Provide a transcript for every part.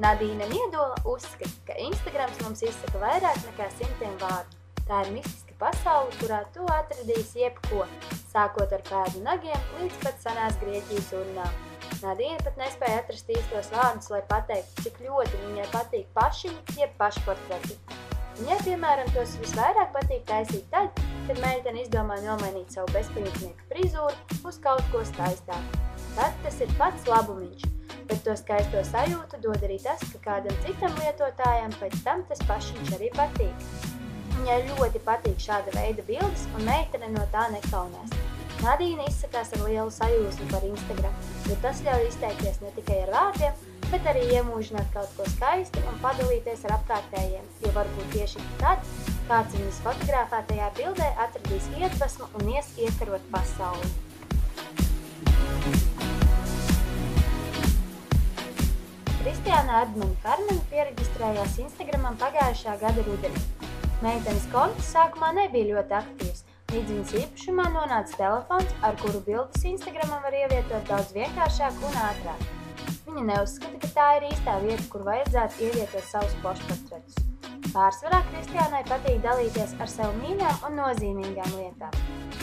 Nadīna Miedola uzskata, ka Instagrams mums izsaka vairāk nekā 100 vārdu. Tā ir mistiska pasaule, kurā tu atradīsi jebko, sākot ar pēdu nagiem līdz pat senās Grieķijas urnām. Nadīna pat nespēja atrast īstos vārdus, lai pateiktu, cik ļoti viņai patīk pašiņi jeb pašportreti. Viņai, piemēram, tos visvairāk patīk taisīt tad, kad meitene izdomā nomainīt savu bezpajumtnieku frizūru uz kaut ko skaistāku. Tad tas ir pats labumiņš, bet to skaisto sajūtu dod arī tas, ka kādam citam lietotājam pēc tam tas pašiņš arī patīk. Viņai ļoti patīk šāda veida bildes, un meitene no tā nekaunās. Nadīna izsakās ar lielu sajūsmu par Instagram, jo tas ļauj izteikties ne tikai ar vārdiem, bet arī iemūžināt kaut ko skaistu un padalīties ar apkārtējiem, jo varbūt tieši tad kāds viņas fotografētajā bildē atradīs iedvesmu un ies iekarot pasauli. Kristiāna Erdmaņa Karmena pieregistrējās Instagramam pagājušā gada rudenī. Meitenes konts sākumā nebija ļoti aktīvs, līdz viņas īpašumā nonāca telefons, ar kuru bildes Instagramam var ievietot daudz vienkāršāk un ātrāk. Viņa neuzskata, ka tā ir īstā vieta, kur vajadzētu ievietot savus pašportretus. Pārsvarā Kristiānai patīk dalīties ar sev mīļām un nozīmīgām lietām.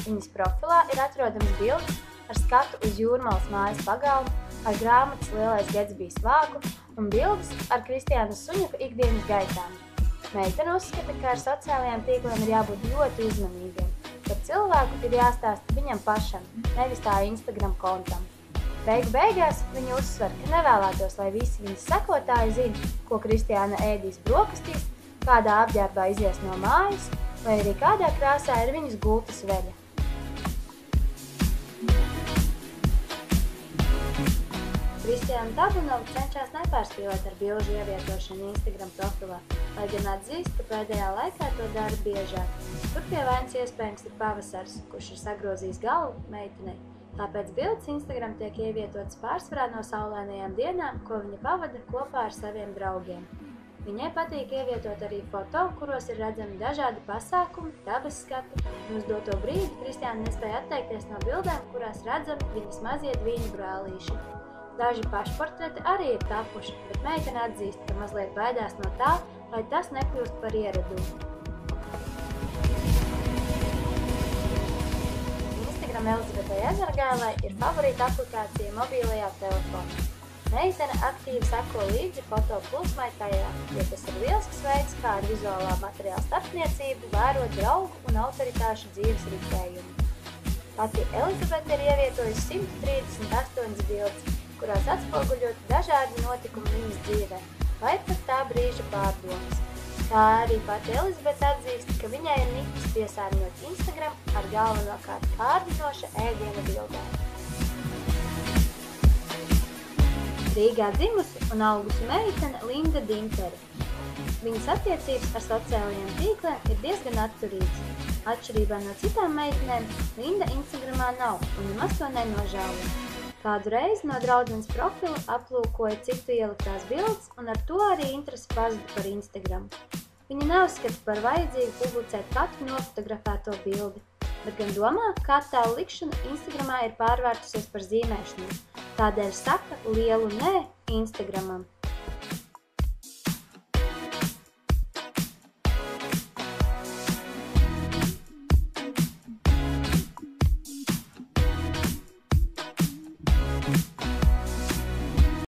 Viņas profilā ir atrodams bildes ar skatu uz Jūrmalas mājas pagalmu, ar grāmatas Lielais Getsbijs vāku un bildes ar Kristiānas suņuka ikdienas gaitām. Meitene uzskata, ka ar sociālajiem tīkliem ir jābūt ļoti uzmanīgiem. Par cilvēku ir jāstāsta viņam pašam, nevis tā Instagram kontam. Beigās viņa uzsver, ka nevēlētos, lai visi viņas sekotāji zina, ko Kristiāna ēdīs brokastīs, kādā apģērbā izies no mājas, vai arī kādā krāsā ir viņas gultas veļa. Kristiāna Dabunova cenšas nepārspīlēt ar bilžu ievietošanu Instagram profilā, lai gan atzīst, ka pēdējā laikā to dara biežāk. Tur pie vainas iespējams ir pavasars, kurš ir sagrozījis galvu meitenei. Tāpēc bildes Instagram tiek ievietotas pārsvarā no saulainajām dienām, ko viņa pavada kopā ar saviem draugiem. Viņai patīk ievietot arī foto, kuros ir redzami dažādi pasākumi, dabas skati, un uz doto brīdi Kristiāna nespēja atteikties no bildēm, kurās redzami viņas mazie dviņu brālīši. Daži pašportreti arī ir tapuši, bet meitene atzīst, ka mazliet baidās no tā, lai tas nekļūst par ieradumu. Instagram Elizabetei Ezergēlai ir favorīta aplikācija mobilajā telefonā. Meitene aktīvi seko līdzi foto plūsmai tajā, jo tas ir lielisks veids, kā ar vizuālā materiāla starpniecību vērot draugu un autoritāšu dzīves ritējumu. Pati Elizabete ir ievietojusi 138 bildes, kurās atspoguļot dažādi notikumi viņas dzīvē, vai pat tā brīža pārdomas. Tā arī pati Elizabete atzīst, ka viņai ir niķis piesārņot Instagram ar galvenokārt kārdinoša ēdiena bildēm. Rīgā dzimusi un augusi meitene Linda Dintere. Viņas attiecības ar sociālajiem tīkliem ir diezgan atturīgas. Atšķirībā no citām meitenēm, Linda Instagramā nav un nemaz to nenožēlo. Kādu reizi no draudzenes profila aplūkoja citu ieliktās bildes un ar to arī interesi pazuda par Instagram. Viņa neuzskata par vajadzīgu publicēt katru nofotografēto bildi, bet gan domā, ka attēlu likšana Instagramā ir pārvērtusies par zīmēšanu. Tādēļ saka lielu nē Instagramam.